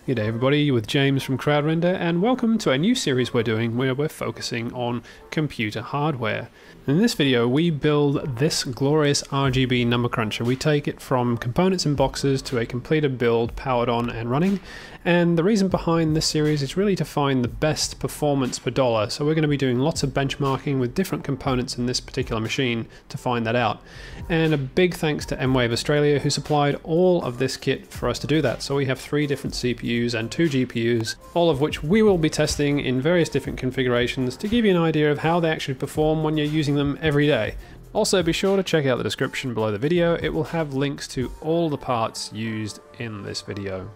G'day everybody, you're with James from CrowdRender, and welcome to a new series we're doing where we're focusing on computer hardware. In this video we build this glorious RGB number cruncher. We take it from components and boxes to a completed build, powered on and running, and the reason behind this series is really to find the best performance per dollar. So we're going to be doing lots of benchmarking with different components in this particular machine to find that out. And a big thanks to Mwave Australia, who supplied all of this kit for us to do that. So we have 3 different CPUs and 2 GPUs, all of which we will be testing in various different configurations to give you an idea of how they actually perform when you're using them every day. Also, be sure to check out the description below the video. It will have links to all the parts used in this video.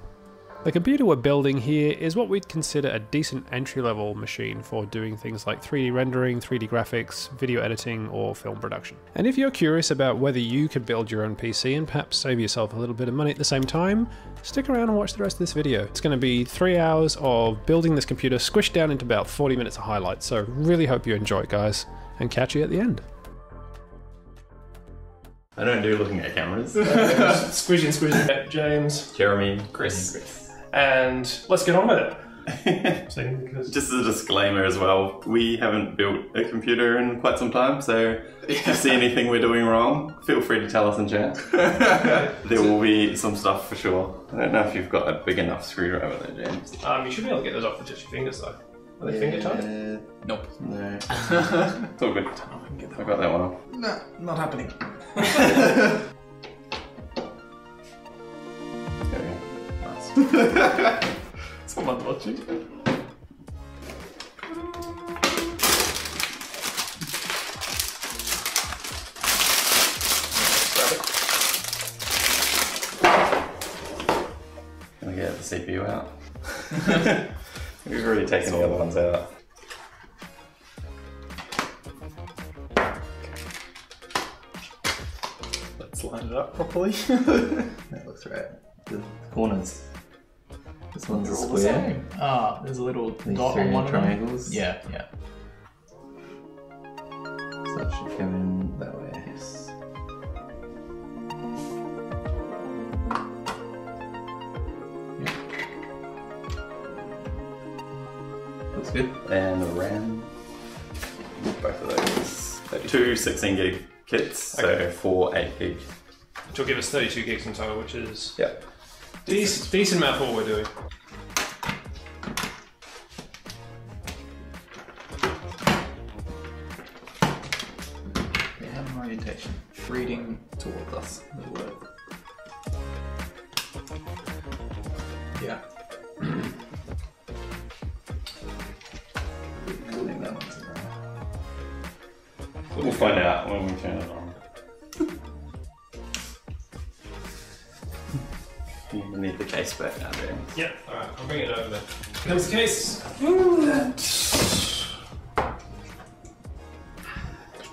The computer we're building here is what we'd consider a decent entry-level machine for doing things like 3D rendering, 3D graphics, video editing, or film production. And if you're curious about whether you could build your own PC and perhaps save yourself a little bit of money at the same time, stick around and watch the rest of this video. It's going to be 3 hours of building this computer squished down into about 40 minutes of highlights, so really hope you enjoy it, guys, and catch you at the end. I don't do looking at cameras. Squishing. James. Jeremy, Chris. And let's get on with it. Just as a disclaimer as well, we haven't built a computer in quite some time, so if you see anything we're doing wrong, feel free to tell us in chat. There will be some stuff for sure. I don't know if you've got a big enough screwdriver there, James. You should be able to get those off with just your fingers though. Are they finger tight? Nope. No. It's all good. I got that one off. No, not happening. There we go. Nice. Someone watching. Can I get the CPU out? We've already taken the other ones out. Let's line it up properly. That looks right. The corners. This one's a square. Ah, there's a little These dot 3 on one triangles. of them. Yeah, yeah. So that should go in that way. Yes. Looks good. And the RAM. Both of those. 2 16 gig kits, so 4 8 gig. Which will give us 32 gigs in total, which is Yep. decent amount for what we're doing. They have an orientation. Reading towards us. It'll work. Yeah. Cooling that one's around. We'll find out when we turn it on. You need the case back now, James. Yep, alright, I'll bring it over there. Here comes the case.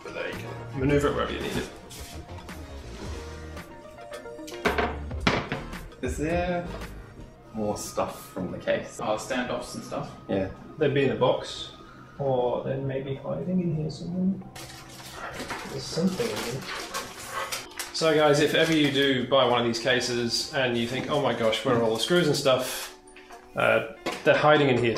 But there you can maneuver it wherever you need it. Is there more stuff from the case? Oh, standoffs and stuff. Yeah. They'd be in a box, or they may be hiding in here somewhere. There's something in here. So guys, if ever you do buy one of these cases and you think, oh my gosh, where are all the screws and stuff? They're hiding in here.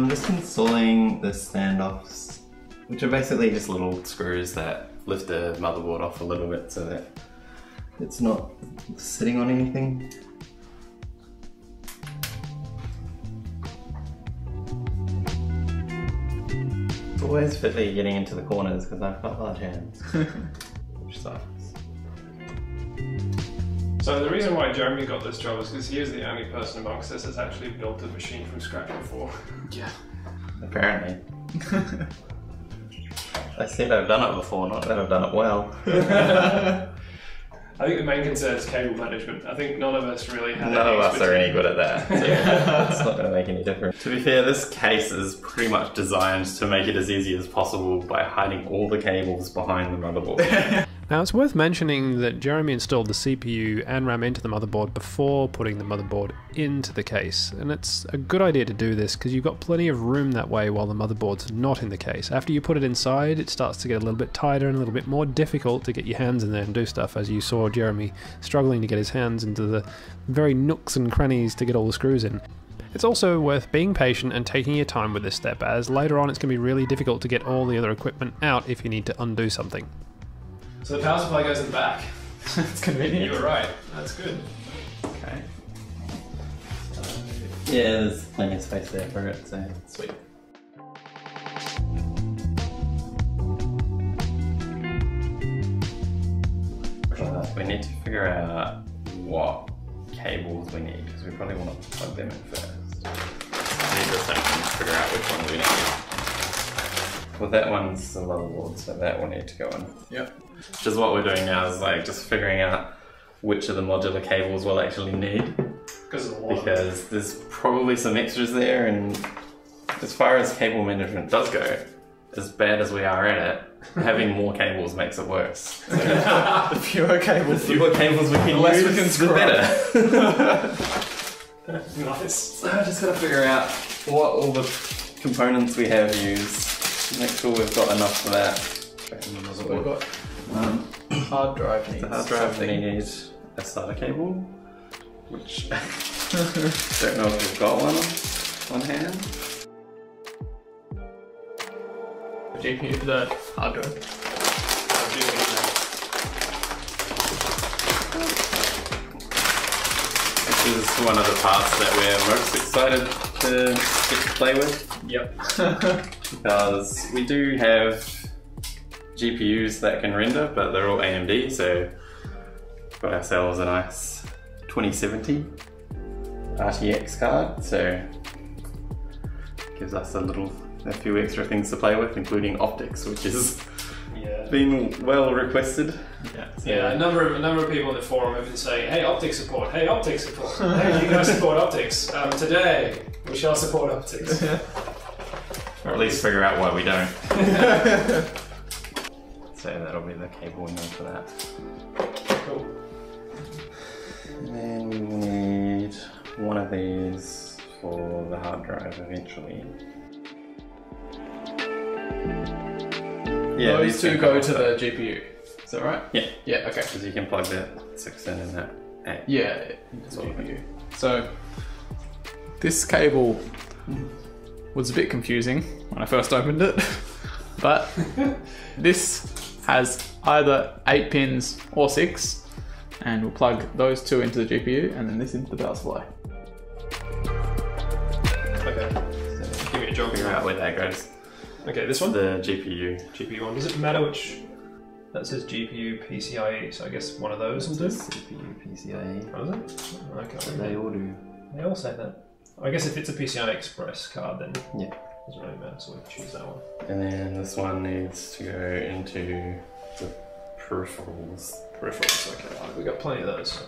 Just installing the standoffs, which are basically just little screws that lift the motherboard off a little bit so that it's not sitting on anything. It's always fiddly getting into the corners because I've got large hands, which sucks. So the reason why Jeremy got this job is because he is the only person amongst us that's actually built a machine from scratch before. Yeah. Apparently. I said I've done it before, not that I've done it well. I think the main concern is cable management. I think none of us really have None of us are any good at that, so it's not going to make any difference. To be fair, this case is pretty much designed to make it as easy as possible by hiding all the cables behind the motherboard. Now it's worth mentioning that Jeremy installed the CPU and RAM into the motherboard before putting the motherboard into the case, and it's a good idea to do this because you've got plenty of room that way while the motherboard's not in the case. After you put it inside, it starts to get a little bit tighter and a little bit more difficult to get your hands in there and do stuff, as you saw Jeremy struggling to get his hands into the very nooks and crannies to get all the screws in. It's also worth being patient and taking your time with this step, as later on it's going to be really difficult to get all the other equipment out if you need to undo something. So the power supply goes in the back. It's convenient. You were right. That's good. Okay. Yeah, there's plenty of space there for it, so Sweet. we need to figure out what cables we need, because we probably want to plug them in first. We need to figure out which one we need. Well, that one's the motherboard, so that will need to go in. Yep. Which is what we're doing now, is like just figuring out which of the modular cables we'll actually need. Because there's probably some extras there, and as far as cable management does go, as bad as we are at it, having more cables makes it worse. So The fewer cables, the fewer cables we can the less we use, can the better. Nice. So I just gotta figure out what all the components we have used, make sure we've got enough for that. So we've got hard drive needs The hard drive something. needs a SATA cable, which don't know if we've got one on hand. GPU for the hard drive. This is one of the parts that we're most excited to get to play with. Yep. Because we do have GPUs that can render, but they're all AMD, so we've got ourselves a nice 2070 RTX card, so gives us a few extra things to play with, including optics, which has been well requested. Yeah, a number of people in the forum have been saying, "Hey, optics support! Hey, optics support! Hey, you guys support optics! Today we shall support optics." Or at least figure out why we don't. So that'll be the cable we need for that. Cool. And then we will need one of these for the hard drive eventually. Yeah, Those two go to the GPU. Is that right? Yeah. Yeah, okay. Because you can plug that 6 in and that 8. Yeah, it's GPU. So this cable was a bit confusing when I first opened it, but this has either 8 pins or 6, and we'll plug those two into the GPU and then this into the power supply. Okay. So Give me a job. figure out where that goes. Okay, this one? The GPU. GPU one. Does it matter which? That says GPU PCIe, so I guess one of those will do. CPU, PCIe. Oh, is it? Okay. They all do. They all say that. I guess if it's a PCI Express card, then Yeah. it doesn't really matter, so we'll choose that one. And then this one needs to go into the peripherals. Peripherals, okay. We got plenty of those.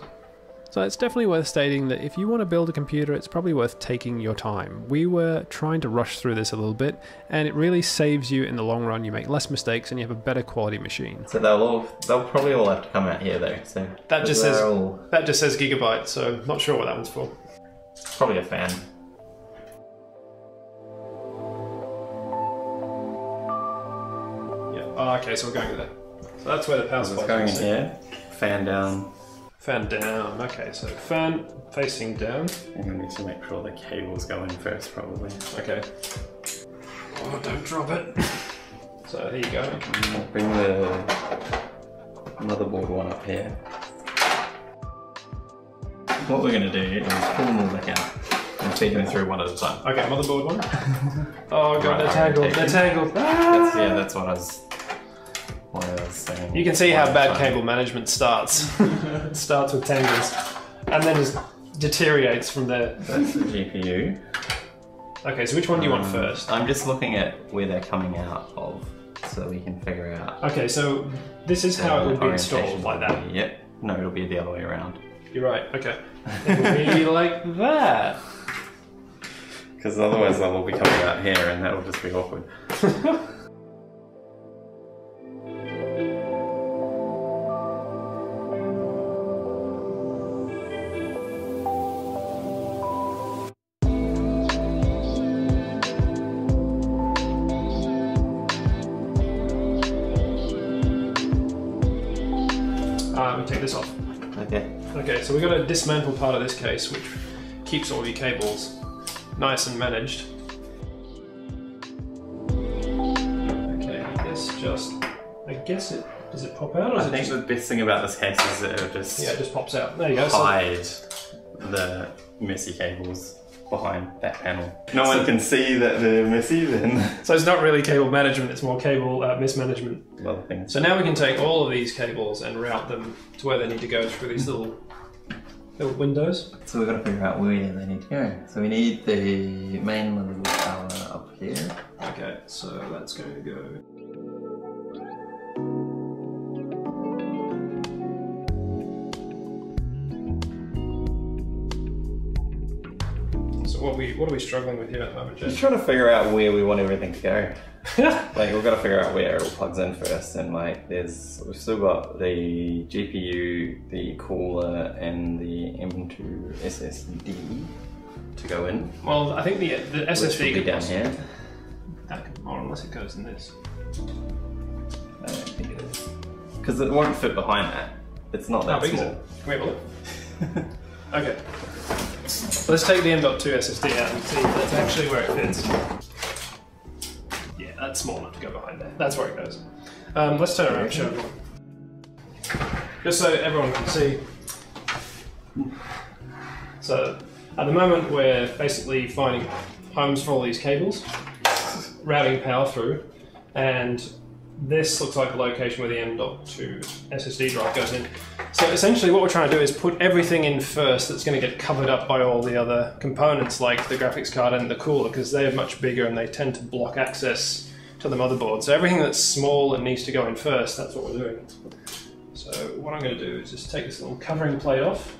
So it's definitely worth stating that if you want to build a computer, it's probably worth taking your time. We were trying to rush through this a little bit, and it really saves you in the long run. You make less mistakes and you have a better quality machine. So they'll probably all have to come out here though. So That just says Gigabyte, so not sure what that one's for. probably a fan. Yeah. Oh, okay, so we're going to that. So that's where the power It's supply going in is. here, fan down, Fan down. Okay, so fan facing down. and we need to make sure the cables go in first probably. Okay. Oh, don't drop it. So here you go. And bring the motherboard one up here. What we're going to do is pull them all back out and feed them through one at a time. Okay, motherboard one. Oh god, Right, they're tangled. They're tangled. Ah! That's what I was saying. You can see how One at a bad time. cable management starts. It starts with tangles, and then just deteriorates from there. That's the GPU. Okay, so which one do you want first? I'm just looking at where they're coming out of, so we can figure out. Okay, so this is how it would be installed, orientation like will that. be. Yep. No, it'll be the other way around. You're right. Okay. It will be like that. Because otherwise they'll all be coming out here, and that'll just be awkward. we take this off. Okay. Okay, so we've got to dismantle part of this case, which keeps all your cables nice and managed. Okay, this just, I guess it, does it pop out? Or I think the best thing about this case is that it just, yeah, it just pops out. There you go. hide the messy cables behind that panel. No one can see that they're messy then. So it's not really cable management, it's more cable mismanagement. Well, things. So now we can take all of these cables and route them to where they need to go through these little windows. So we've got to figure out where they need to go. So we need the main motherboard power up here. Okay, so that's going to go. So what are we struggling with here at the moment, Jay? Just trying to figure out where we want everything to go. Like we've got to figure out where it all plugs in first, and like we've still got the GPU, the cooler, and the M2 SSD to go in. Well, I think the SSD could be down here. That could, or unless it goes in this. I don't think it is, because it won't fit behind that. It's not that How big small. is it? Can we have a look? Okay. Let's take the M.2 SSD out and see if that's actually where it fits. Yeah, that's small enough to go behind there. That's where it goes. Let's turn around and show everyone. Just so everyone can see. So, at the moment we're basically finding homes for all these cables, routing power through, and this looks like a location where the M.2 SSD drive goes in. So essentially what we're trying to do is put everything in first that's going to get covered up by all the other components like the graphics card and the cooler, because they're much bigger and they tend to block access to the motherboard. So everything that's small and needs to go in first, that's what we're doing. So what I'm going to do is just take this little covering plate off.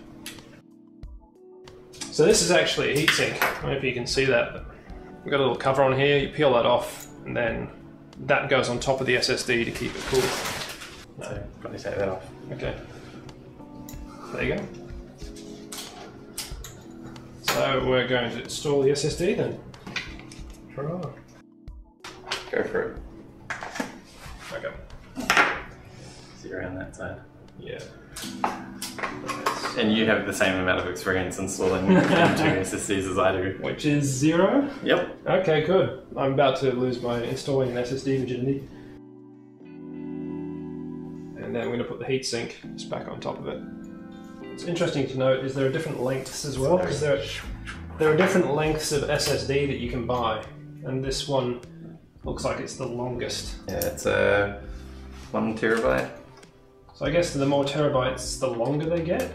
So this is actually a heatsink. I don't know if you can see that, but we've got a little cover on here. You peel that off and then that goes on top of the SSD to keep it cool. So probably take that off. Okay. There you go. So we're going to install the SSD then. Hurrah. Go for it. Okay. See around that side. Yeah. And you have the same amount of experience installing M2 SSDs as I do. Which is 0? Yep. Okay, good. I'm about to lose my installing an SSD virginity. And then we're going to put the heatsink just back on top of it. What's interesting to note is there are different lengths as well, because there are different lengths of SSD that you can buy, and this one looks like it's the longest. Yeah, it's a 1 terabyte. So I guess the more terabytes, the longer they get.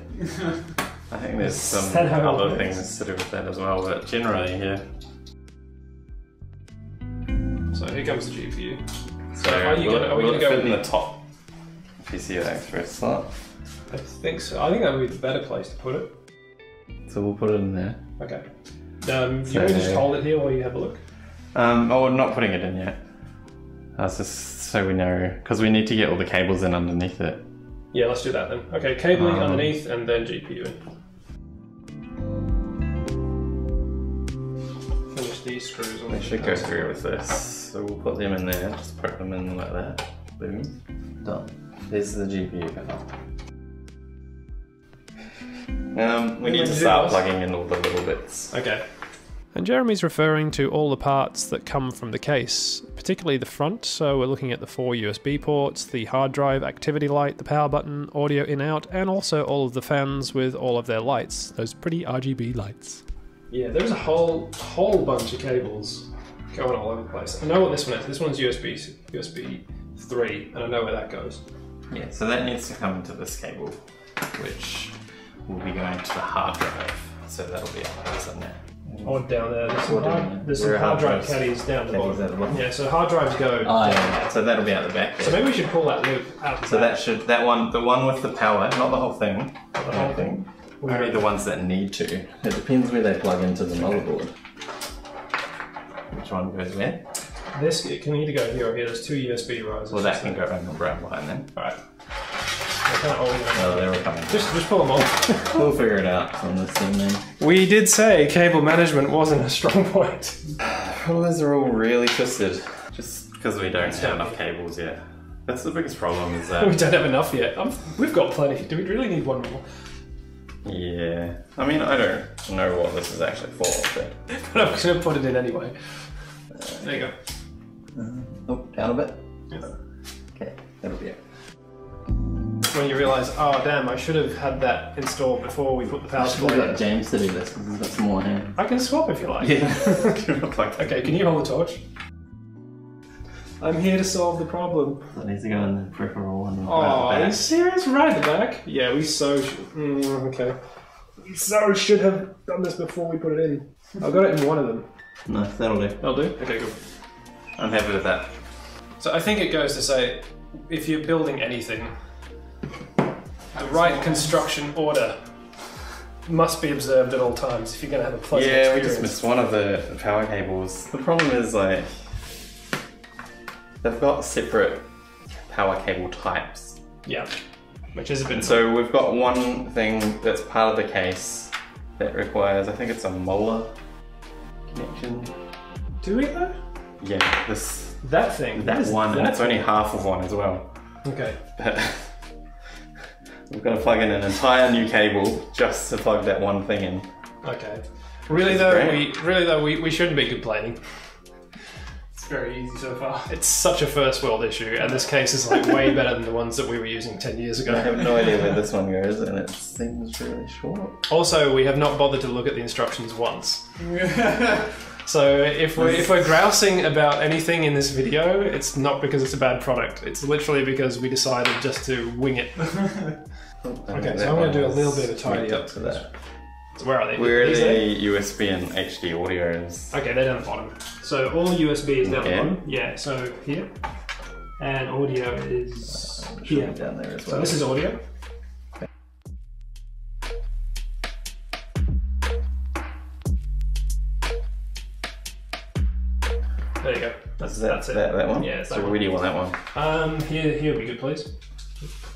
I think there's some that how it other works? things to do with that as well, but generally, yeah. So here comes the GPU. So are we will gonna it go fit in with the top PCI Express slot? I think so. I think that would be the better place to put it. So we'll put it in there. Okay. Do you want to just hold it here while you have a look? Oh, we're not putting it in yet. That's just so we know, because we need to get all the cables in underneath it. Yeah, let's do that then. Okay, cabling underneath and then GPU in. Finish these screws on. They should go through with this. So we'll put them in there, just poke them in like that. Boom. Done. There's the GPU panel. We need to start plugging in all the little bits. Okay. And Jeremy's referring to all the parts that come from the case, particularly the front, so we're looking at the 4 USB ports, the hard drive activity light, the power button, audio in-out, and also all of the fans with all of their lights, those pretty RGB lights. Yeah, there's a whole bunch of cables going all over the place. I know what this one is. This one's USB 3, and I know where that goes. Yeah, so that needs to come into this cable, which will be going to the hard drive. So that'll be up there somewhere. Or down there. There's some hard drive caddies down the bottom. Yeah, so hard drives go down there. So that'll be out the back there. So maybe we should pull that loop out the back. So the one with the power, not the whole thing. Not the whole thing. Only the ones that need to. It depends where they plug into the motherboard. Which one goes where? This it can either go here or here. There's 2 USB risers. Well, that can go around behind then. Alright. They were coming. Just pull them off. We'll figure it out on this thing then. We did say cable management wasn't a strong point. Well, those are all really twisted. Just because we don't have enough cables yet. That's the biggest problem is We that... don't have enough yet. We've got plenty. Do we really need one more? Yeah. I mean, I don't know what this is actually for, but... But I'm going to put it in anyway. There you go. Oh, down a bit? Yeah. Okay, that'll be it. When you realise, oh damn, I should have had that installed before we put the power supply in. James to do this because he's got some more here. I can swap if you like. Yeah. Okay, can you hold the torch? I'm here to solve the problem. That needs to go in the peripheral one. Oh, are you serious? Right at the back? Yeah, we so should. Okay. We so should have done this before we put it in. I've got it in one of them. No, that'll do. That'll do? Okay, good. I'm happy with that. So I think it goes to say, if you're building anything, the right construction order must be observed at all times if you're going to have a pleasant experience. Yeah, we just missed one of the power cables. The problem is, like, they've got separate power cable types. Yeah, which is a bit... So we've got one thing that's part of the case that requires, I think it's a molar connection. Do we though? Yeah, this... That thing? That one, and it's only half of one as well. Okay. But we've got to plug in an entire new cable just to plug that one thing in. Okay. Really though, we shouldn't be complaining. It's very easy so far. It's such a first world issue, and this case is like way better than the ones that we were using 10 years ago. I have no idea where this one goes, and it seems really short. Also, we have not bothered to look at the instructions once. So if we're grousing about anything in this video, it's not because it's a bad product. It's literally because we decided just to wing it. Okay, so I'm going to do a little bit of a tidy up to that. So where are they? Where are the USB and HD audios? Okay, they're down the bottom. So all USB is down the bottom. Yeah, so here. And audio is here. Down there as well. So this is audio. There you go. That's it. That one? Yeah, it's that so one. where do you want that one? Here would be good, please.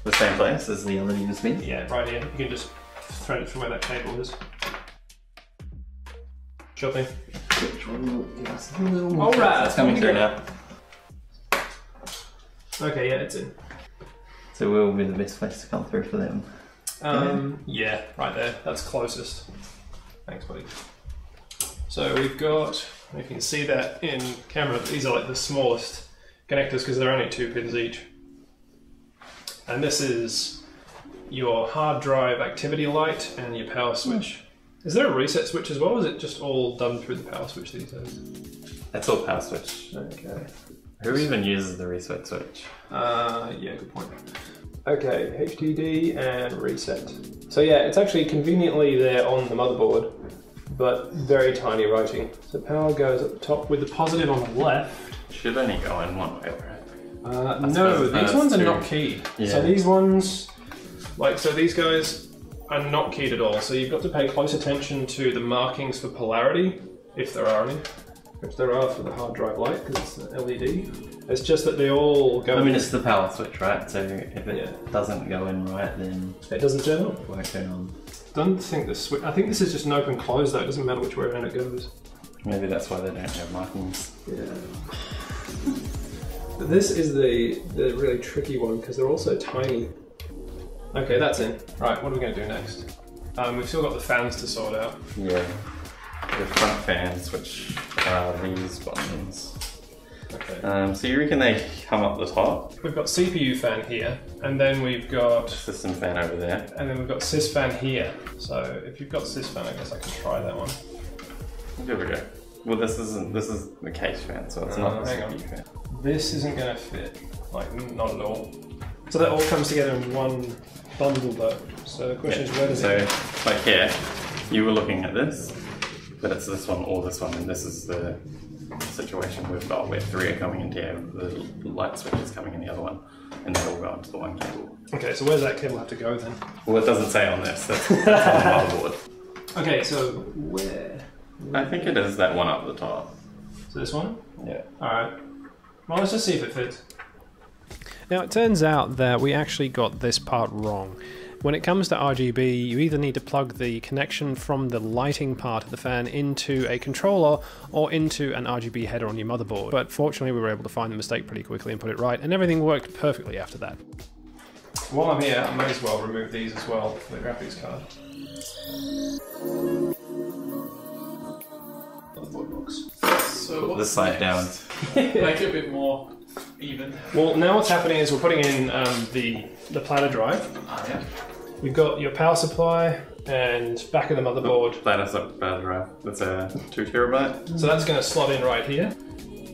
The same place as the other USB? Yeah, right here. You can just thread it from where that cable is. Sure thing. Alright, it's coming through now. Okay, yeah, it's in. So where will be the best place to come through for them? Yeah, right there. That's closest. Thanks, buddy. So we've got, if you can see that in camera, these are like the smallest connectors because they're only 2 pins each. And this is your hard drive activity light and your power switch. Is there a reset switch as well, or is it just all done through the power switch these days? That's all power switch. Okay. Who even uses the reset switch? Yeah, good point. Okay, HDD and reset. So yeah, it's actually conveniently there on the motherboard, but very tiny writing. So power goes at the top with the positive on the left. Should only go in one way, right? No, these ones are not keyed. Yeah. So these ones, so these guys are not keyed at all. So you've got to pay close attention to the markings for polarity, if there are any. Which there are for the hard drive light, because it's an LED. It's just that they all go... I mean, it's the power switch, right? So if it doesn't go in right, then... It doesn't turn on? It won't turn on. Don't think the switch... I think this is just an open close though, it doesn't matter which way around it goes. Maybe that's why they don't have markings. Yeah. This is the really tricky one, because they're also tiny. Okay, that's in. Right, what are we going to do next? We've still got the fans to sort out. Yeah. The front fans, which are these buttons. Okay. So you reckon they come up the top? We've got CPU fan here, and then we've got... System fan over there. And then we've got sys fan here. So if you've got sys fan, I guess I can try that one. There we go. Well, this is the case fan, so it's not the CPU fan. This isn't going to fit, like not at all. So that all comes together in one bundle though. So the question is, where does it... So, like here, you were looking at this, but it's this one or this one, and this is the situation we've got where 3 are coming into here, the light switch is coming in the other one, and they all go into the one cable. Okay, so where's that cable have to go then? Well, it doesn't say on this, that's on the motherboard. Okay, so where? I think it is that one up the top. So this one? Yeah. Alright. Well, let's just see if it fits. Now it turns out that we actually got this part wrong. When it comes to RGB, you either need to plug the connection from the lighting part of the fan into a controller or into an RGB header on your motherboard. But fortunately we were able to find the mistake pretty quickly and put it right, and everything worked perfectly after that. While I'm here, I may as well remove these as well for the graphics card. Motherboard box. So what's This side down. Make it a bit more even. Well, now what's happening is we're putting in the platter drive. Oh, yeah. We've got your power supply and back of the motherboard. Platter drive. That's a 2 terabyte. So that's going to slot in right here.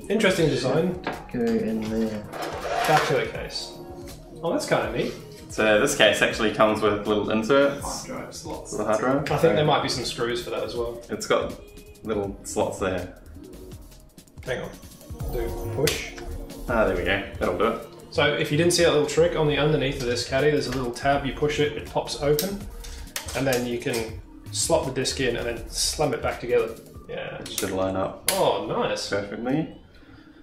Interesting design. Go in there. Back to the case. Oh, that's kind of neat. So this case actually comes with little inserts Hard drive slots. for the hard drive. I think there might be some screws for that as well. It's got little slots there. Hang on. Do push. Ah, there we go. That'll do it. So if you didn't see that little trick, on the underneath of this caddy there's a little tab, you push it, it pops open, and then you can slot the disc in and then slam it back together. Yeah. It should line up Oh, nice. perfectly.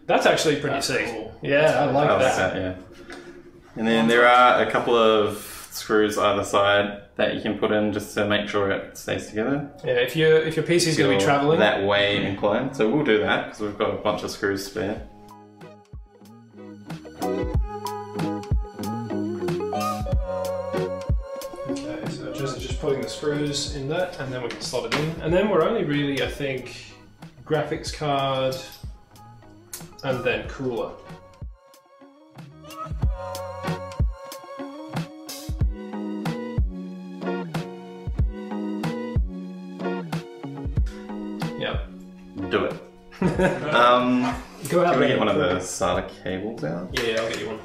That's actually pretty That's sick. cool. Yeah, I like that. Yeah. And then there are a couple of screws either side that you can put in just to make sure it stays together. Yeah, if your PC is going to be You're traveling. that way inclined, so we'll do that because we've got a bunch of screws spare. Okay, so just putting the screws in that, and then we can slot it in. And then we're only really, I think, graphics card, and then cooler. Yeah. Do it. Go out Can we there. get one of the SATA cables out? Yeah, I'll get you one.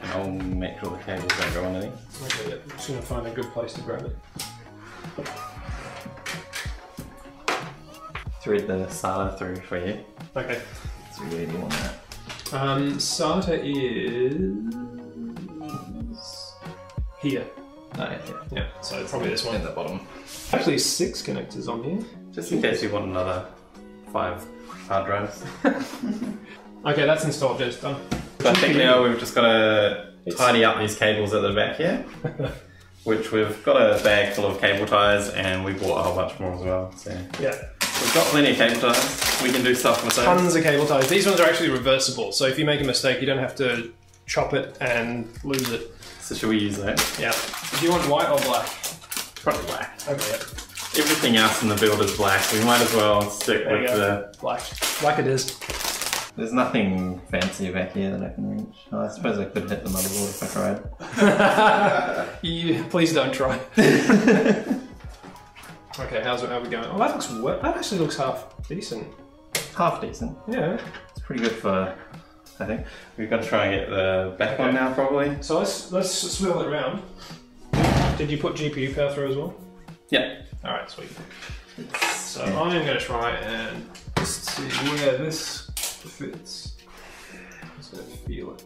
And I'll make sure the cables don't go underneath. Okay, yeah. I'm just going to find a good place to grab it. Thread the SATA through for you. Okay. So we really want that. SATA is here. Oh, yeah. Yeah, so probably this one. At the bottom. Actually, 6 connectors on here. Just in case you want another 5 hard drives. Okay, that's installed, just done. So I think now we've just got to tidy up these cables at the back here. Which we've got a bag full of cable ties and we bought a whole bunch more as well. So Yeah. we've got plenty of cable ties. We can do stuff with those. Tons of cable ties. These ones are actually reversible, so if you make a mistake, you don't have to chop it and lose it. So should we use those? Yeah. Do you want white or black? Probably black. Okay, yeah. Everything else in the build is black. We might as well stick There you with go. the... Black. Black it is. There's nothing fancy back here that I can reach. Oh, I suppose I could hit the motherboard if I tried. Please don't try. Okay, how are we going? Oh, that looks wet. That actually looks half decent. Half decent. Yeah. It's pretty good for... I think. We've got to try and get the back on now probably. So let's swivel it around. Did you put GPU power through as well? Yeah. Alright, sweet. So I'm going to try and just see where this fits. Just going to feel it.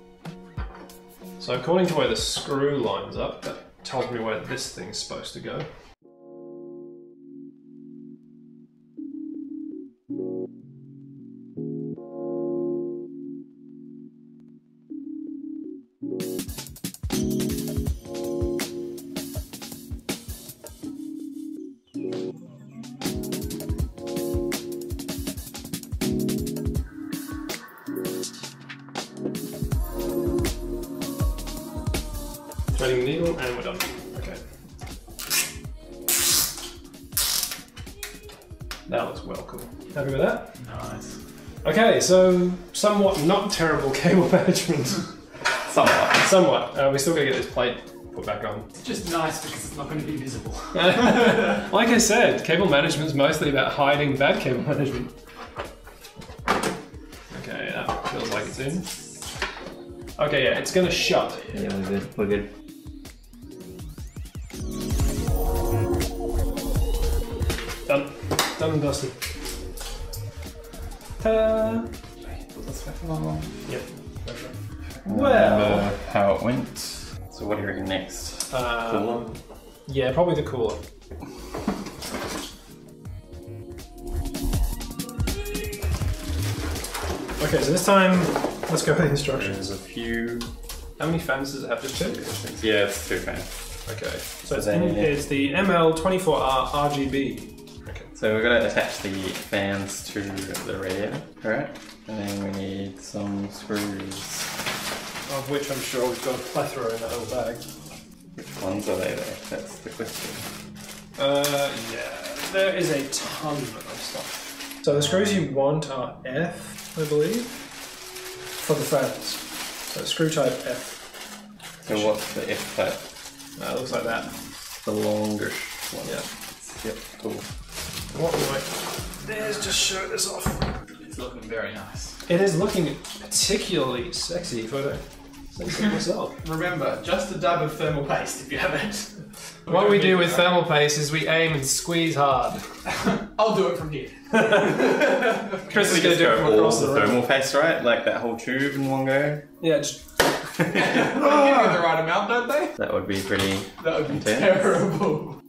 So according to where the screw lines up, that tells me where this thing's supposed to go. Threading the needle and we're done. Okay. That looks well cool. Happy with that? Nice. Okay, so somewhat not terrible cable management. Somewhat. Somewhat. We still gotta get this plate put back on. It's just nice because it's not going to be visible. Like I said, cable management is mostly about hiding bad cable management. Okay, that feels like it's in. Okay, yeah, it's gonna shut. Yeah, we're good. We're good. Done. Done and dusted. Ta-da! Put this back on. Yep. Remember how it went. So what do you reckon next? Cooler? Yeah, probably the cooler. Okay, so this time, let's go with the instructions. There's a few. How many fans does it have? Just 2? Yeah, it's 2 fans. Okay, so it's the ML24R RGB. Okay. So we're going to attach the fans to the radiator, alright? And then we need some screws. Of which I'm sure we've got a plethora in that little bag. Which ones are they there? That's the question. Yeah, there is a ton of stuff. So the screws you want are F, I believe, for the fans. So screw type F. So what's the F type? It looks like that. The longish one. Yeah. Yep, cool. What we might do is just show this off. It's looking very nice. It is looking particularly sexy if I don't say so myself. Remember, just a dab of thermal paste if you haven't. What we do with thermal paste is we aim and squeeze hard. I'll do it from here. Chris is We going to just do it go from all across the the room. thermal paste, right? Like that whole tube in one go? Yeah, just... They give you the right amount, don't they? That would be pretty That would be intense. terrible.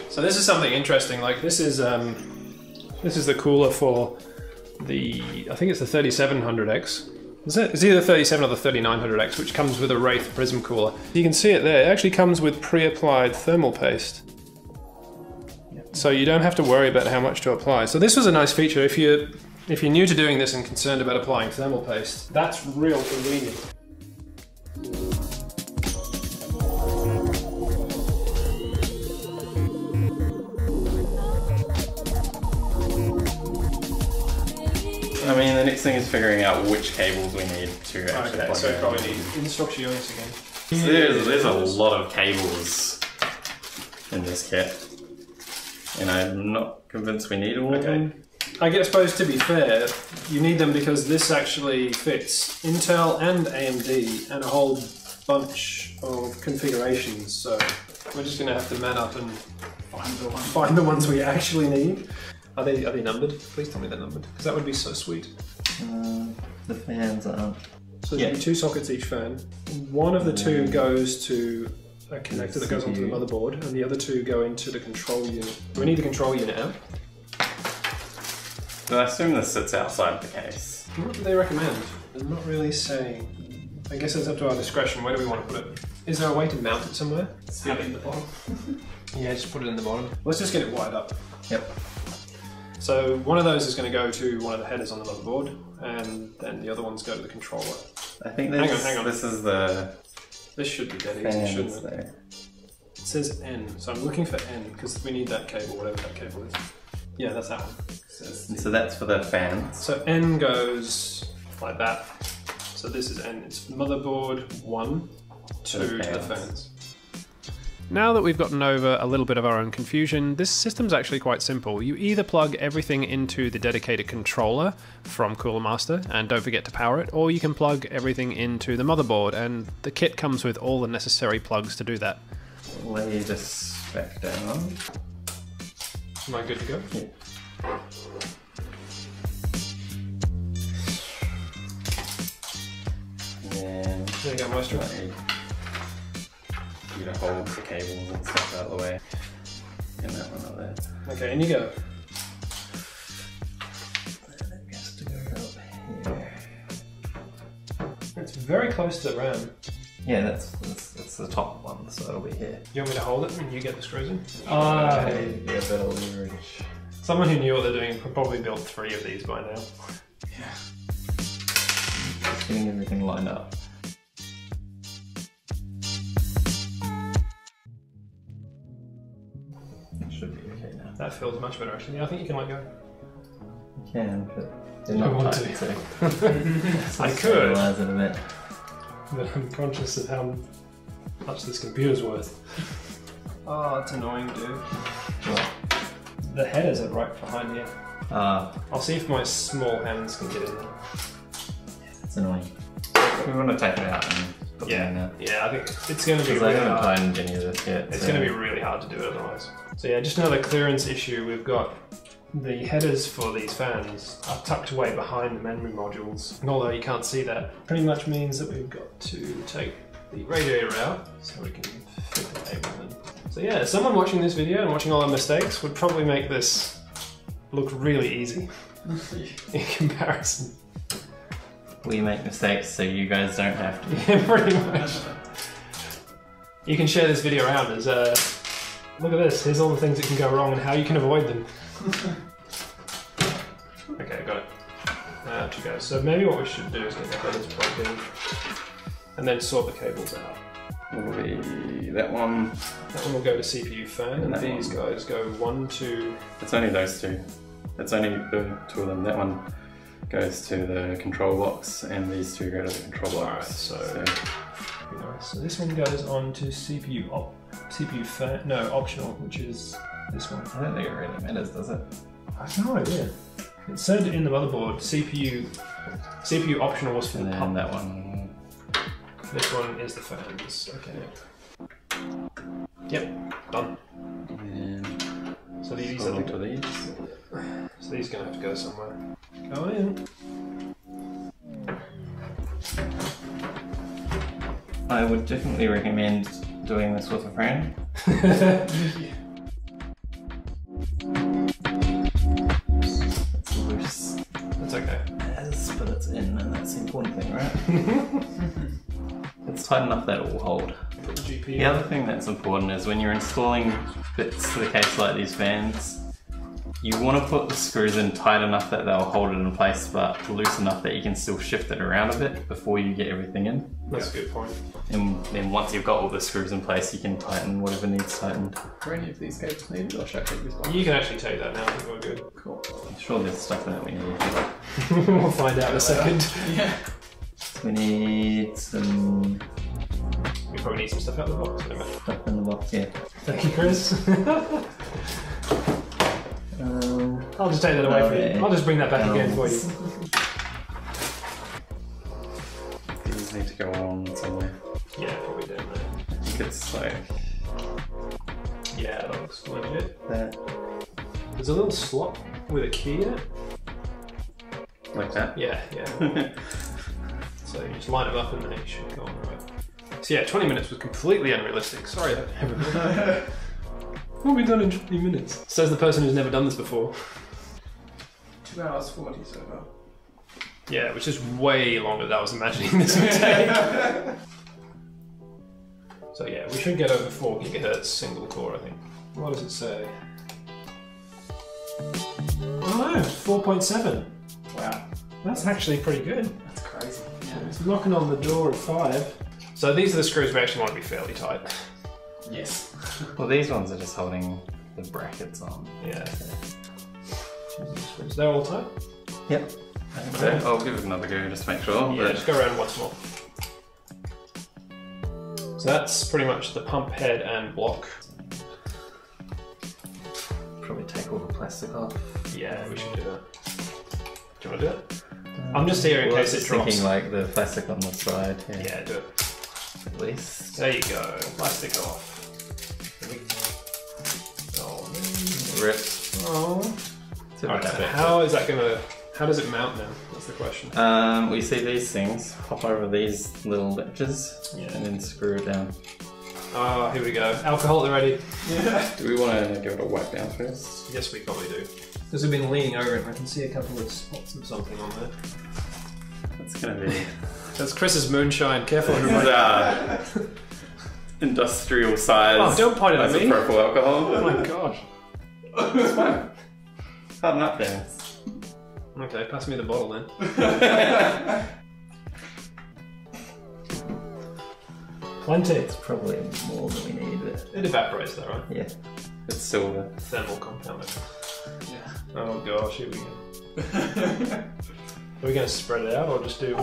So this is something interesting. Like this is the cooler for the, I think it's the 3700X. Is it? It's either 37 or the 3900X, which comes with a Wraith Prism cooler. You can see it there. It actually comes with pre-applied thermal paste. So you don't have to worry about how much to apply. So this was a nice feature. If you're new to doing this and concerned about applying thermal paste, that's real convenient. I mean, the next thing is figuring out which cables we need to actually Okay, plug so in. probably need instructions again. So there's a lot of cables in this kit, and I'm not convinced we need all of them. I suppose, to be fair, you need them because this actually fits Intel and AMD and a whole bunch of configurations, so we're just going to have to man up and find the ones we actually need. Are they numbered? Please tell me they're numbered, because that would be so sweet. The fans aren't. So there's 2 sockets each fan. One of the 2 goes to a connector that goes onto the motherboard, and the other 2 go into the control unit. We need the control unit out. So I assume this sits outside the case. What do they recommend? They're not really saying. I guess it's up to our discretion. Where do we want to put it? Is there a way to mount it somewhere? Have it in the bottom. Yeah, just put it in the bottom. Let's just get it wired up. Yep. So one of those is going to go to one of the headers on the motherboard, and then the other ones go to the controller. I think Hang on. this is the This should be dead easy, fans shouldn't it? there. It says N, so I'm looking for N because we need that cable, whatever that cable is. Yeah, that's that one. And so that's for the fans. So N goes like that. So this is N. It's motherboard 1 to the fans. Now that we've gotten over a little bit of our own confusion, this system's actually quite simple. You either plug everything into the dedicated controller from Cooler Master, and don't forget to power it, or you can plug everything into the motherboard, and the kit comes with all the necessary plugs to do that. Lay this back down. Am I good to go? Yeah. And There you go, Maestro. you to hold the cables and stuff out of the way. And that one up there. Okay, and you go. That has to go up here. It's very close to the RAM. Yeah, that's the top one, so it'll be here. You want me to hold it and you get the screws in? Okay, yeah, better leverage. Someone who knew what they're doing could probably build 3 of these by now. Yeah. Just getting everything lined up. It should be okay now. That feels much better actually. I think you can let go. You can, but they're I not want tight, to. so I could, stabilize it a bit. but I'm conscious of how much this computer's worth. Oh, it's annoying, dude. What? The headers are right behind here. I'll see if my small hands can get in there. It's annoying. We want to take it out and put them in there. Yeah, I think it's going to be Because I really haven't hard. tightened any of this yet. It's going to be really hard to do it otherwise. So yeah, just another clearance issue. We've got the headers for these fans are tucked away behind the memory modules. And although you can't see that, pretty much means that we've got to take the radiator out so we can fit the cable in. So yeah, someone watching this video and watching all our mistakes would probably make this look really easy in comparison. We make mistakes so you guys don't have to. Yeah, pretty much. You can share this video around as look at this, here's all the things that can go wrong and how you can avoid them. Okay, got it. Out you go. So maybe what we should do is get the headers plugged in and then sort the cables out. Will be that one. That one will go to CPU fan and these guys go 1, 2... It's only those two. It's only the two of them. That one goes to the control box and these two go to the control box. Alright, so this one goes on to CPU fan, no, optional, which is this one. I don't think it really matters, does it? I have no idea. It said in the motherboard CPU optional was for the pump. that one. This one is the fans. Okay. Yep, done. And So these scroll are to these. So these are gonna have to go somewhere. Go in. I would definitely recommend doing this with a friend. It's loose. That's okay. Yes, but it's in, and that's the important thing, right? It's tight enough that it will hold. Put the GPU. The other thing that's important is when you're installing bits to the case like these fans, you want to put the screws in tight enough that they'll hold it in place, but loose enough that you can still shift it around a bit before you get everything in. That's a good point. And then once you've got all the screws in place, you can tighten whatever needs tightened. Are any of these cables needed, or should I take this one? You can actually take that now, I think we're good. Cool. I'm sure there's stuff in it we need. We'll find out in a second. Yeah. We need some We probably need some stuff out of the box anyway. stuff in the box, yeah. Thank you, Chris. I'll just take that away for you. I'll just bring that back again for you. These need to go on somewhere. Yeah, probably down there. I think it's like Yeah, that looks legit. that. There's a little slot with a key in it. Like that? Yeah, yeah. So you just line them up and then it should go on the right. So yeah, 20 minutes was completely unrealistic. Sorry, everybody. What have we done in 20 minutes? Says the person who's never done this before. 2 hours 40 so far. Yeah, which is way longer than I was imagining this would take. So yeah, we should get over 4 gigahertz single core, I think. What does it say? Oh no, 4.7. Wow. That's actually pretty good. That's crazy. It's knocking on the door at 5. So these are the screws we actually want to be fairly tight. Yes. Well, these ones are just holding the brackets on. Yeah. They're all tight? Yep. I think so. I'll give it another go just to make sure. Yeah, just go around once more. So that's pretty much the pump head and block. Probably take all the plastic off. Yeah, we should do that. Do you want to do it? I'm just here in case it drops. Thinking like the plastic on the side. Yeah. Yeah, do it. At least. There you go. Plastic off. Oh, Ripped. oh. It's a bit Alright, so bit. how is that gonna? How does it mount now? That's the question. We see these things, hop over these little ledges, Yeah. and then screw it down. Oh, here we go. Alcohol already. Yeah. Do we want to give it a wipe down first? Yes, we probably do. Because we've been leaning over it, and I can see a couple of spots of something on there. It's gonna be. That's Chris's moonshine. Careful, everybody. Industrial size. Oh, don't point it at me. Isopropyl alcohol. Oh my gosh. It's fine. Harden up there. Okay, pass me the bottle then. Plenty. It's probably more than we need, but It evaporates though, right? yeah, it's still the. Thermal compound. Yeah. Oh gosh, here we go. Are we going to spread it out or just do...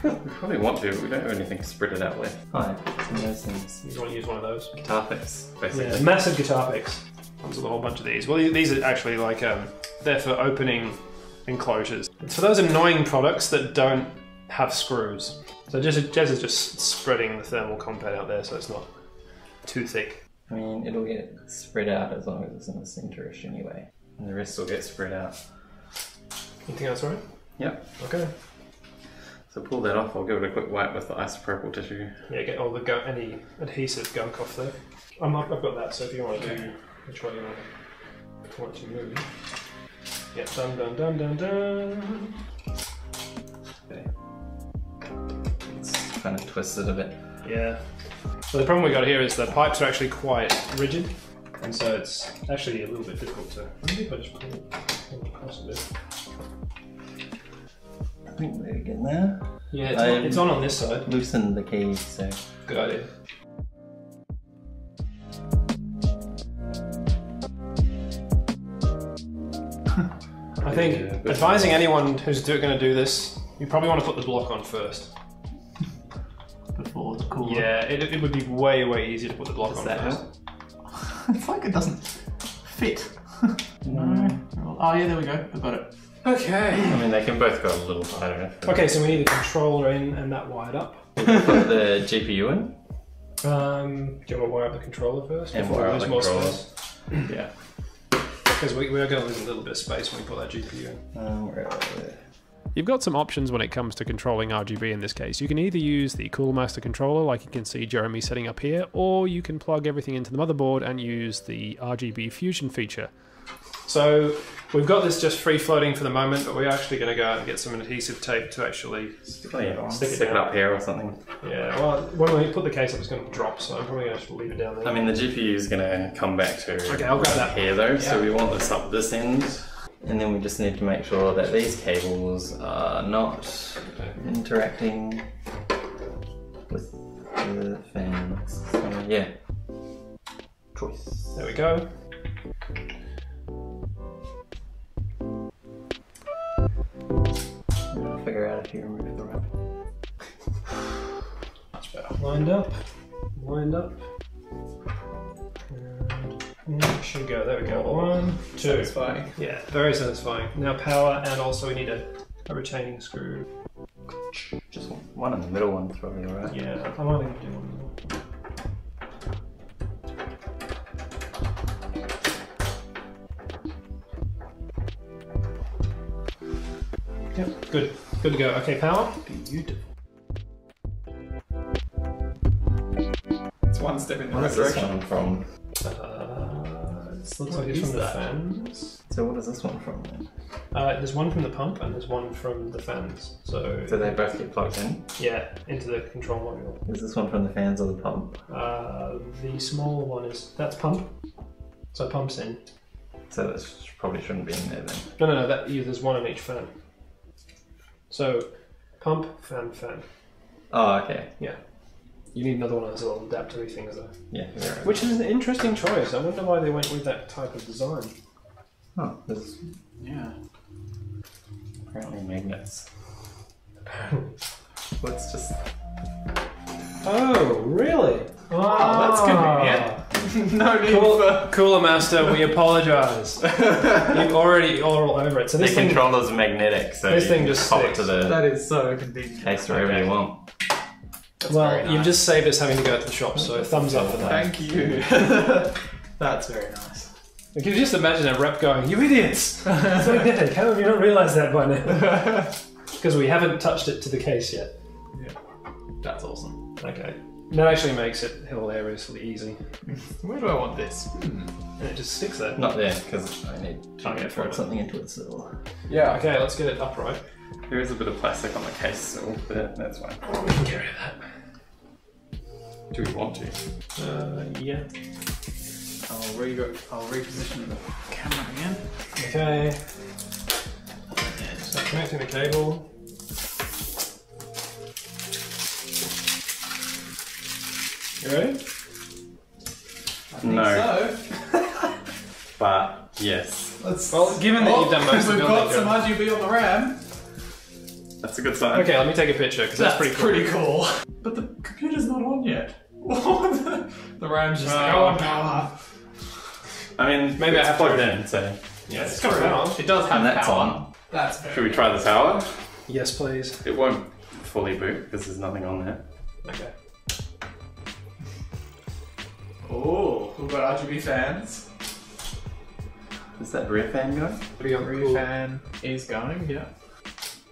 We probably want to, but we don't have anything to spread it out with. Hi, some of those things. You just want to use one of those? Guitar picks, basically. Yeah, massive guitar picks. Comes with a whole bunch of these. Well, these are actually like, they're for opening enclosures. It's for those annoying products that don't have screws. So Jez is just spreading the thermal compound out there so it's not too thick. I mean, it'll get spread out as long as it's in the centre-ish anyway. And the rest will get spread out. You think that's right? Yep. Okay. So pull that off, I'll give it a quick wipe with the isopropyl tissue. Yeah, get all the any adhesive gunk off there. I've got that, so if you want to do which way you want to move. Yeah, dun dun dun dun dun. Okay. It's kind of twisted a bit. Yeah. So the problem we got here is the pipes are actually quite rigid, and so it's actually a little bit difficult to. Maybe if I just pull it across a bit. I think we're getting there. Yeah, it's on this side. Loosen the keys, so. Good idea. I think advising anyone who's going to do this, you probably want to put the block on first. Before the cooler. Yeah, it would be way easier to put the block on first. It's like it doesn't fit. No. Oh yeah, there we go. I've got it. Okay. I mean, they can both go a little tighter. Okay, so we need a controller in and that wired up. Put the GPU in. Do you want to wire up the controller first? And before wire we up lose the more controller. space? Yeah. Because we are going to lose a little bit of space when we put that GPU in. Where are we? You've got some options when it comes to controlling RGB in this case. You can either use the Cool Master controller like you can see Jeremy setting up here, or you can plug everything into the motherboard and use the RGB fusion feature. So we've got this just free floating for the moment, but we're actually going to go out and get some adhesive tape to actually Stick it down. up here or something. Yeah, well, when we put the case up, it's going to drop, so I'm probably going to just leave it down there. I mean, the GPU is going to come back to Okay, I'll grab that. here though, so Yeah. we want this up this end. And then we just need to make sure that these cables are not interacting with the fans. So, yeah. Choice. There we go. Figure out if you remove the wrap. Much better. Lined up. Lined up. And should go. There we go. 1, 2. Satisfying. Yeah, very satisfying. Now power, and also we need a retaining screw. Just one in the middle one's probably alright. Yeah, I'm only going to do one more. Yep, good. Good to go. Okay, power. Beautiful. It's one step in the right Where's this direction. one from? It looks like it's is from the that? fans. So what is this one from then? There's one from the pump and there's one from the fans. So Do they both get plugged in? yeah, into the control module. Is this one from the fans or the pump? The smaller one that's pump. So pump's in. So this probably shouldn't be in there then. No. There's one on each fan. So pump, fan. Oh, okay. Yeah. You need another one of those little adapter things though. Yeah. Right. Which is an interesting choice. I wonder why they went with that type of design. Oh, there's Yeah. apparently magnets. Let's just. Oh, really? Oh, that's convenient. No need for... Cooler Master, we apologise. You've already all over it. So The this thing, controller's magnetic, so this you thing can just pop it sticks. to the That is so convenient. case wherever you want. That's very well, you've nice. just saved us having to go to the shop, so thumbs up for that. Thank you. That's very nice. You can just imagine a rep going, "You idiots! It's magnetic. How have you not realised that by now?" Because we haven't touched it to the case yet. Yeah. That's awesome. Okay. That actually makes it hilariously easy. Where do I want this? And it just sticks there. Not there, because I need to Okay, fair plug enough. something into it still. Yeah. Okay, let's get it upright. There is a bit of plastic on the case still, but that's fine. We can get rid of that. Do we want to? Yeah. I'll reposition the camera again. Okay. So connecting the cable. You ready? No, So, but yes. let's... Well, given that you've done most of the we've building, got some RGB on the RAM. That's a good sign. Okay, let me take a picture because that's pretty cool. cool. But the computer's not on yet. The RAM's just like, Oh. on power. I mean, Maybe it's I have to- plugged in, so. Yeah, it's got power. It does have And that's power. on. That's very Should we try the tower? Yes, please. It won't fully boot because there's nothing on there. Okay. Oh, we've got RGB fans. Is that rear fan going? Rear fan is going, yeah.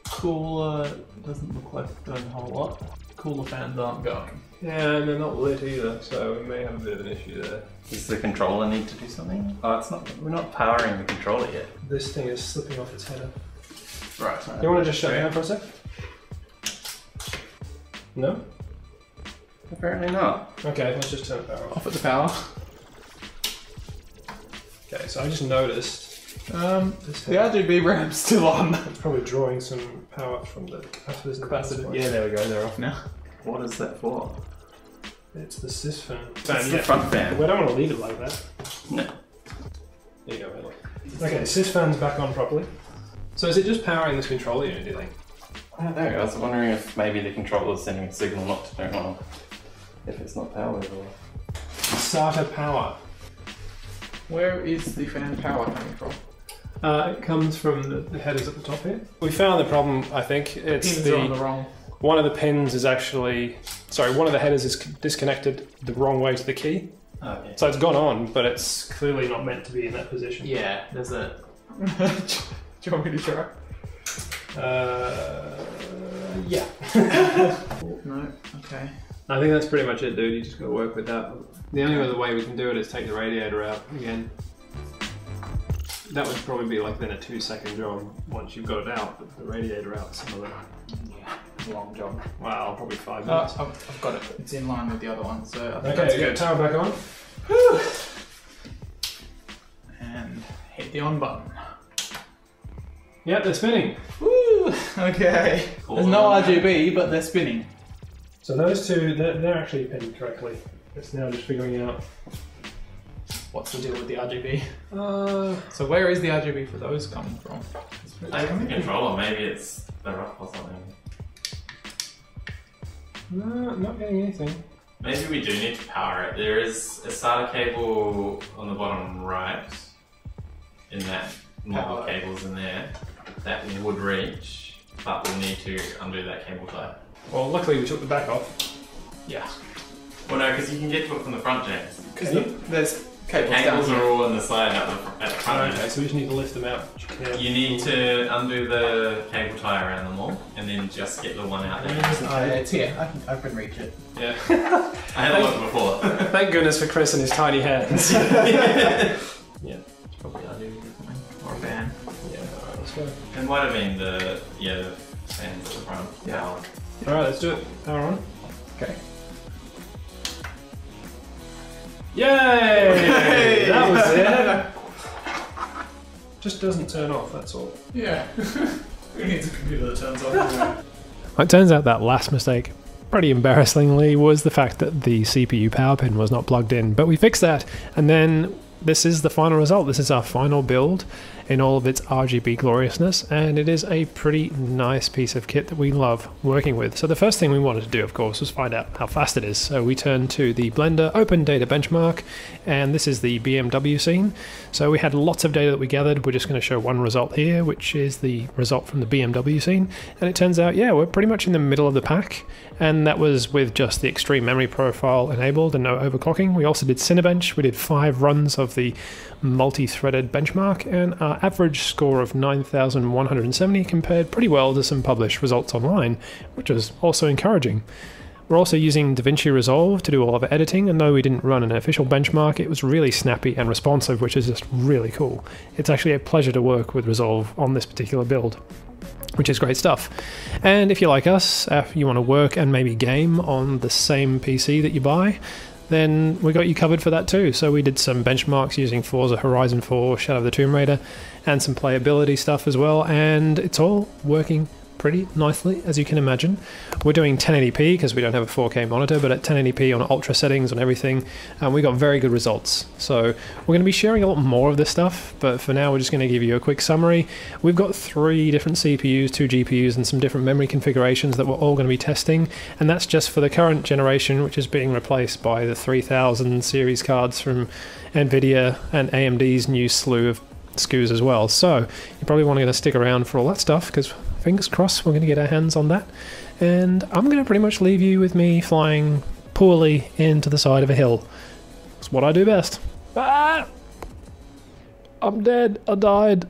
Cooler doesn't look like it's doing a whole lot. Cooler fans aren't going. Yeah, and they're not lit either, so we may have a bit of an issue there. Does the controller need to do something? Oh, it's not. We're not powering the controller yet. This thing is slipping off its header. Right. You want to just shut down for a sec? No? Apparently not. Okay, let's just turn power off. Off at the power. Okay, so I just noticed The RGB ramp's still on. it's probably drawing some power from the capacitors. Capacitor. Yeah, there we go. They're off now. What is that for? It's the sys fan. It's the front fan. We don't want to leave it like that. No. There you go, Helen. Okay, sys fan's back on properly. So is it just powering this controller unit, do you think? I don't know. I was wondering if maybe the controller's sending a signal not to turn on if it's not powered or. SATA power. Where is the fan power coming from? It comes from the headers at the top here. We found the problem, I think. It's Pins are on the wrong. One of the pins is actually, sorry, one of the headers is disconnected the wrong way to the key. Okay. So it's gone on, but it's clearly not meant to be in that position. Yeah, there's a. Do you want me to try? Yeah. No, okay. I think that's pretty much it, dude. You just gotta work with that. The only other way we can do it is take the radiator out again. That would probably be like then a 2-second job once you've got it out, but the radiator out some other. Yeah, it's a long job. Wow, probably 5 minutes. I've got it. It's in line with the other one, so I think Okay, that's you got good. power back on. Whew. And hit the on button. Yeah, they're spinning. Woo! Okay. Cool. There's no RGB, but they're spinning. So those two, they're actually pinned correctly. It's now just figuring out. What's the deal with the RGB? So where is the RGB for those coming from? I think the controller, maybe it's the rough or something. No, not getting anything. Maybe we do need to power it. There is a SATA cable on the bottom right in that model cables in there that would reach, but we'll need to undo that cable tie. Well, luckily we took the back off. Yeah. Well, no, because you can get to it from the front, James. Because there's The cables down cables here. are all on the side at the front. Okay, so we just need to lift them out. You need to undo the cable tie around them all, and then just get the one out there. Oh, yeah, it's here. I can reach it. Yeah. I had a look before. Thank goodness for Chris and his tiny hands. Yeah. It's probably RGB or something. Or a fan. Yeah, alright, let's go. It might have been the fans at the front. Yeah. Alright, let's do it. Power on. Okay. Yay! Hey! That was it. Just doesn't turn off, that's all. Yeah. Who needs a computer that turns off anyway? It turns out that last mistake, pretty embarrassingly, was the fact that the CPU power pin was not plugged in, but we fixed that, and then this is the final result. This is our final build in all of its RGB gloriousness, and it is a pretty nice piece of kit that we love working with. So the first thing we wanted to do, of course, was find out how fast it is. So we turned to the Blender Open Data Benchmark, and this is the BMW scene. So we had lots of data that we gathered. We're just going to show one result here, which is the result from the BMW scene. And it turns out, yeah, we're pretty much in the middle of the pack, and that was with just the extreme memory profile enabled and no overclocking. We also did Cinebench. We did 5 runs of the multi-threaded benchmark, and our average score of 9,170 compared pretty well to some published results online, which was also encouraging. We're also using Davinci Resolve to do all of our editing, and though we didn't run an official benchmark, it was really snappy and responsive, which is just really cool. It's actually a pleasure to work with Resolve on this particular build, which is great stuff. And if you're like us, if you want to work and maybe game on the same PC that you buy, then we got you covered for that too. So we did some benchmarks using Forza Horizon 4, Shadow of the Tomb Raider, and some playability stuff as well, and it's all working pretty nicely, as you can imagine. We're doing 1080p because we don't have a 4K monitor, but at 1080p on ultra settings on everything, we got very good results. So we're going to be sharing a lot more of this stuff, but for now we're just going to give you a quick summary. We've got 3 different CPUs, 2 GPUs, and some different memory configurations that we're all going to be testing, and that's just for the current generation, which is being replaced by the 3000 series cards from NVIDIA and AMD's new slew of SKUs as well. So you probably want to stick around for all that stuff, because fingers crossed we're going to get our hands on that. And I'm going to pretty much leave you with me flying poorly into the side of a hill. It's what I do best. Ah! I'm dead. I died.